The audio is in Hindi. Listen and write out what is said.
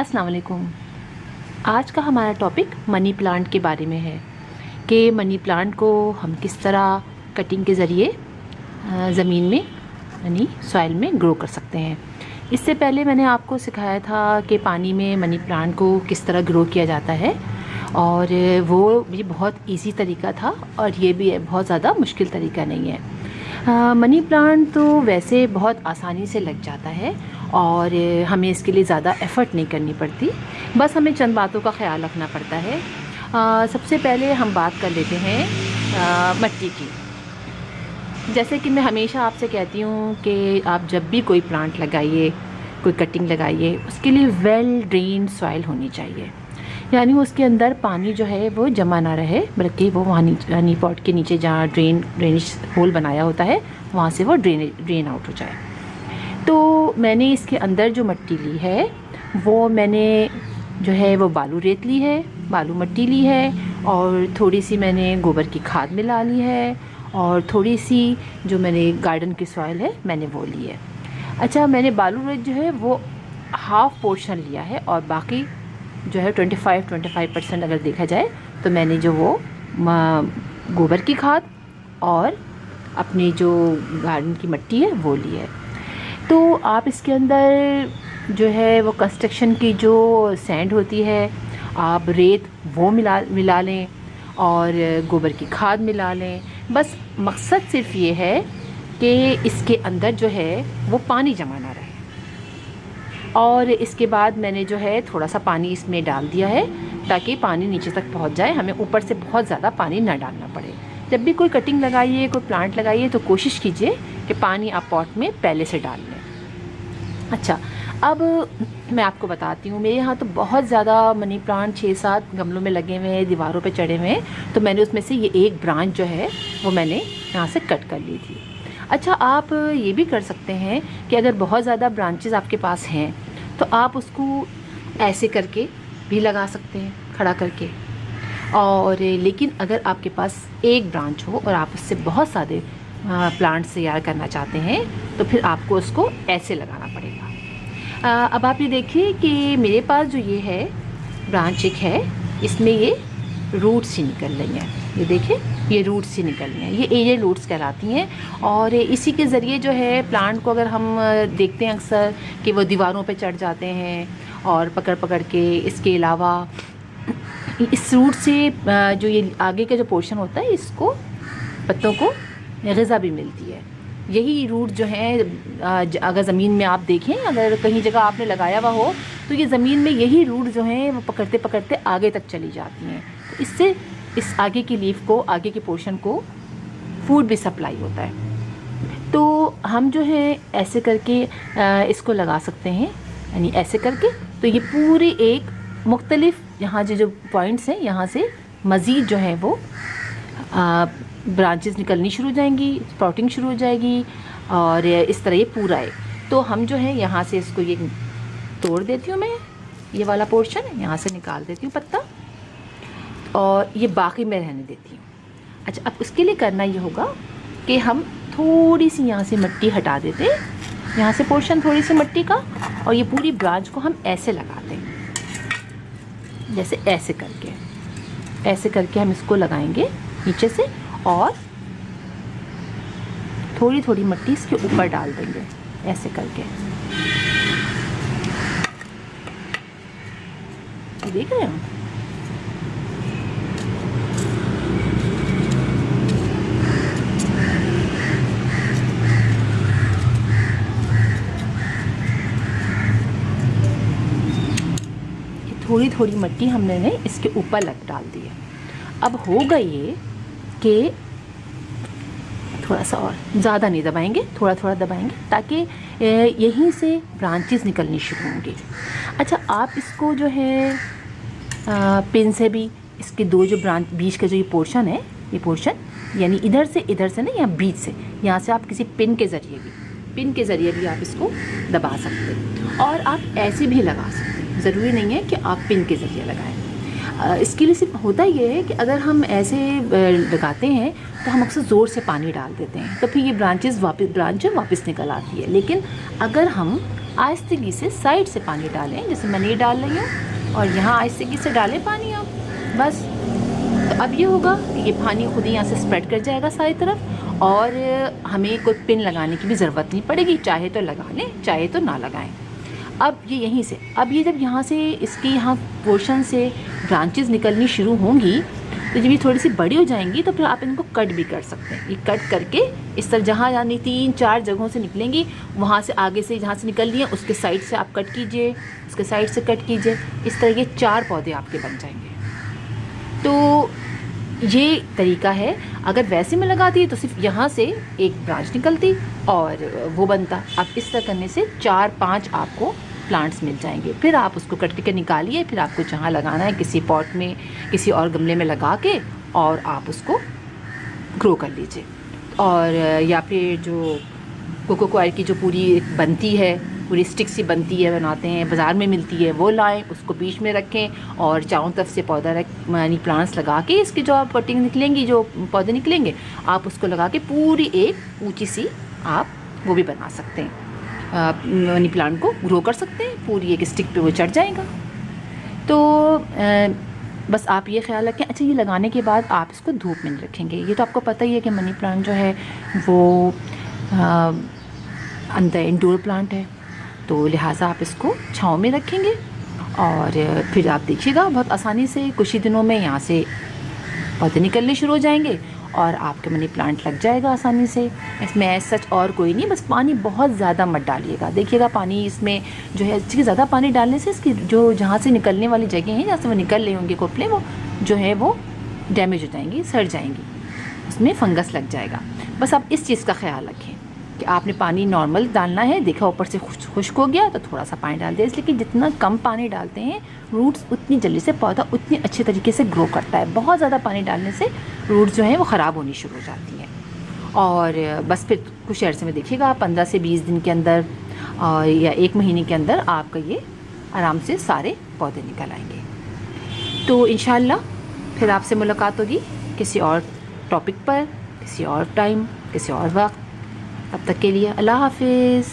अस्सलाम वालेकुम। आज का हमारा टॉपिक मनी प्लांट के बारे में है कि मनी प्लांट को हम किस तरह कटिंग के ज़रिए ज़मीन में यानी सॉइल में ग्रो कर सकते हैं। इससे पहले मैंने आपको सिखाया था कि पानी में मनी प्लांट को किस तरह ग्रो किया जाता है, और वो भी बहुत इजी तरीका था और ये भी बहुत ज़्यादा मुश्किल तरीका नहीं है। मनी प्लांट तो वैसे बहुत आसानी से लग जाता है और हमें इसके लिए ज़्यादा एफ़र्ट नहीं करनी पड़ती, बस हमें चंद बातों का ख्याल रखना पड़ता है। सबसे पहले हम बात कर लेते हैं मिट्टी की। जैसे कि मैं हमेशा आपसे कहती हूँ कि आप जब भी कोई प्लांट लगाइए, कोई कटिंग लगाइए, उसके लिए वेल ड्रेन सॉइल होनी चाहिए, यानी उसके अंदर पानी जो है वो जमा ना रहे, बल्कि वो वहाँ नी पॉट के नीचे जहाँ ड्रेनेज होल बनाया होता है वहाँ से वो ड्रेन आउट हो जाए। तो मैंने इसके अंदर जो मिट्टी ली है वो मैंने जो है वो बालू रेत ली है, बालू मिट्टी ली है, और थोड़ी सी मैंने गोबर की खाद मिला ली है, और थोड़ी सी जो मैंने गार्डन की सॉइल है मैंने वो ली है। अच्छा, मैंने बालू रेत जो है वो हाफ़ पोर्शन लिया है, और बाकी जो है 25% अगर देखा जाए तो मैंने जो वो गोबर की खाद और अपनी जो गार्डन की मिट्टी है वो ली है। तो आप इसके अंदर जो है वो कंस्ट्रक्शन की जो सैंड होती है, आप रेत वो मिला लें और गोबर की खाद मिला लें। बस मकसद सिर्फ ये है कि इसके अंदर जो है वो पानी जमा ना रहे। और इसके बाद मैंने जो है थोड़ा सा पानी इसमें डाल दिया है ताकि पानी नीचे तक पहुंच जाए, हमें ऊपर से बहुत ज़्यादा पानी ना डालना पड़े। जब भी कोई कटिंग लगाइए, कोई प्लांट लगाइए, तो कोशिश कीजिए कि पानी आप पॉट में पहले से डाल लें। अच्छा, अब मैं आपको बताती हूँ, मेरे यहाँ तो बहुत ज़्यादा मनी प्लांट 6-7 गमलों में लगे हुए हैं, दीवारों पे चढ़े हुए हैं, तो मैंने उसमें से ये एक ब्रांच जो है वो मैंने यहाँ से कट कर ली थी। अच्छा, आप ये भी कर सकते हैं कि अगर बहुत ज़्यादा ब्रांचेस आपके पास हैं तो आप उसको ऐसे करके भी लगा सकते हैं, खड़ा करके। और लेकिन अगर आपके पास एक ब्रांच हो और आप उससे बहुत सारे प्लांट्स तैयार करना चाहते हैं तो फिर आपको उसको ऐसे लगाना पड़ेगा। अब आप ये देखिए कि मेरे पास जो ये है ब्रांच एक है, इसमें ये रूट्स ही निकल रही हैं। ये देखिए, ये रूट्स ही निकल रही हैं, ये एरियल रूट्स कहलाती हैं। और इसी के ज़रिए जो है प्लांट को अगर हम देखते हैं अक्सर कि वो दीवारों पे चढ़ जाते हैं और पकड़ पकड़ के, इसके अलावा इस रूट से जो ये आगे का जो पोर्शन होता है, इसको पत्तों को ग़िज़ा भी मिलती है। यही रूट जो है अगर ज़मीन में आप देखें, अगर कहीं जगह आपने लगाया हुआ हो तो ये ज़मीन में यही रूट जो हैं वो पकड़ते पकड़ते आगे तक चली जाती हैं। तो इससे इस आगे की लीफ को, आगे के पोर्शन को फूड भी सप्लाई होता है। तो हम जो है ऐसे करके इसको लगा सकते हैं, यानी ऐसे करके। तो ये पूरी एक मुख्तलिफ यहाँ जो पॉइंट्स हैं, यहाँ से मज़ीद जो है वो ब्रांचेस निकलनी शुरू हो जाएंगी, स्प्राउटिंग शुरू हो जाएगी, और इस तरह ये पूरा है। तो हम जो है यहाँ से इसको ये तोड़ देती हूँ मैं, ये वाला पोर्शन यहाँ से निकाल देती हूँ पत्ता, और ये बाकी मैं रहने देती हूँ। अच्छा, अब उसके लिए करना ये होगा कि हम थोड़ी सी यहाँ से मिट्टी हटा देते हैं, यहाँ से पोर्शन थोड़ी सी मिट्टी का, और ये पूरी ब्रांच को हम ऐसे लगाते हैं, जैसे ऐसे करके हम इसको लगाएंगे नीचे से, और थोड़ी थोड़ी मिट्टी इसके ऊपर डाल देंगे ऐसे करके। देख रहे हो? थोड़ी थोड़ी मिट्टी हमने इसके ऊपर डाल दी है। अब होगा ये कि थोड़ा सा और ज़्यादा नहीं दबाएंगे, थोड़ा थोड़ा दबाएंगे, ताकि यहीं से ब्रांचेस निकलनी शुरू होंगी। अच्छा, आप इसको जो है पिन से भी, इसके दो जो ब्रांच बीच का जो ये पोर्शन है, ये पोर्शन यानी इधर से ना, या बीच से, यहाँ से आप किसी पिन के ज़रिए भी आप इसको दबा सकते हैं, और आप ऐसे भी लगा सकते हैं। ज़रूरी नहीं है कि आप पिन के ज़रिए लगाएं। इसके लिए सिर्फ होता ये है कि अगर हम ऐसे लगाते हैं तो हम अक्सर ज़ोर से पानी डाल देते हैं, तो फिर ये ब्रांच वापस निकल आती है। लेकिन अगर हम आहिस्तेगी से साइड से पानी डालें, जैसे मैं ये डाल रही हूँ और यहाँ आहिस्तेगी से डालें पानी आप, बस, तो अब ये होगा कि ये पानी खुद ही यहाँ से स्प्रेड कर जाएगा सारी तरफ और हमें कोई पिन लगाने की भी ज़रूरत नहीं पड़ेगी, चाहे तो लगा लें चाहे तो ना लगाएं। अब ये यहीं से, अब ये जब यहाँ से इसके यहाँ पोर्शन से ब्रांचेस निकलनी शुरू होंगी, तो जब ये थोड़ी सी बड़ी हो जाएंगी तो फिर आप इनको कट भी कर सकते हैं। ये कट करके इस तरह जहाँ यानी 3-4 जगहों से निकलेंगी, वहाँ से आगे से जहाँ से निकल रही है उसके साइड से आप कट कीजिए, उसके साइड से कट कीजिए, इस तरह ये 4 पौधे आपके बन जाएंगे। तो ये तरीका है। अगर वैसे में लगाती है तो सिर्फ यहाँ से एक ब्रांच निकलती और वो बनता। अब इस तरह करने से 4-5 आपको प्लांट्स मिल जाएंगे। फिर आप उसको कट के निकालिए, फिर आपको जहाँ लगाना है किसी पॉट में किसी और गमले में लगा के और आप उसको ग्रो कर लीजिए। और या फिर जो कोको कॉयर की जो पूरी बनती है, पूरी स्टिक सी बनती है, बनाते हैं, बाज़ार में मिलती है, वो लाएं, उसको बीच में रखें और चारों तरफ से पौधा यानी प्लांट्स लगा के इसकी जो आप कटिंग निकलेंगी, जो पौधे निकलेंगे, आप उसको लगा के पूरी एक ऊंची सी आप वो भी बना सकते हैं, मनी प्लांट को ग्रो कर सकते हैं। पूरी एक स्टिक पे वो चढ़ जाएगा। तो बस आप ये ख्याल रखें। अच्छा, ये लगाने के बाद आप इसको धूप में नहीं रखेंगे। ये तो आपको पता ही है कि मनी प्लांट जो है वो अंदर इंडोर प्लांट है, तो लिहाजा आप इसको छाँव में रखेंगे और फिर आप देखिएगा बहुत आसानी से कुछ ही दिनों में यहाँ से पौधे निकलने शुरू हो जाएंगे और आपके मनी प्लांट लग जाएगा आसानी से। इसमें सच और कोई नहीं, बस पानी बहुत ज़्यादा मत डालिएगा। देखिएगा पानी इसमें जो है, ज़्यादा पानी डालने से इसकी जो जहाँ से निकलने वाली जगह हैं, जहाँ से वो निकल रहे होंगे कोपले, वो जो है वो डैमेज हो जाएंगी, सड़ जाएंगी, उसमें फंगस लग जाएगा। बस आप इस चीज़ का ख्याल रखें कि आपने पानी नॉर्मल डालना है। देखा ऊपर से खुश्क हो गया तो थोड़ा सा पानी डाल दिया, इसलिए कि जितना कम पानी डालते हैं रूट्स उतनी जल्दी से पौधा उतनी अच्छे तरीके से ग्रो करता है। बहुत ज़्यादा पानी डालने से रूट्स जो हैं वो ख़राब होनी शुरू हो जाती हैं। और बस फिर कुछ अर्से में देखिएगा, 15 से 20 दिन के अंदर या 1 महीने के अंदर आपका ये आराम से सारे पौधे निकल आएंगे। तो इंशाल्लाह फिर आपसे मुलाकात होगी किसी और टॉपिक पर, किसी और टाइम, किसी और वक्त। तब तक के लिए अल्लाह हाफिज़।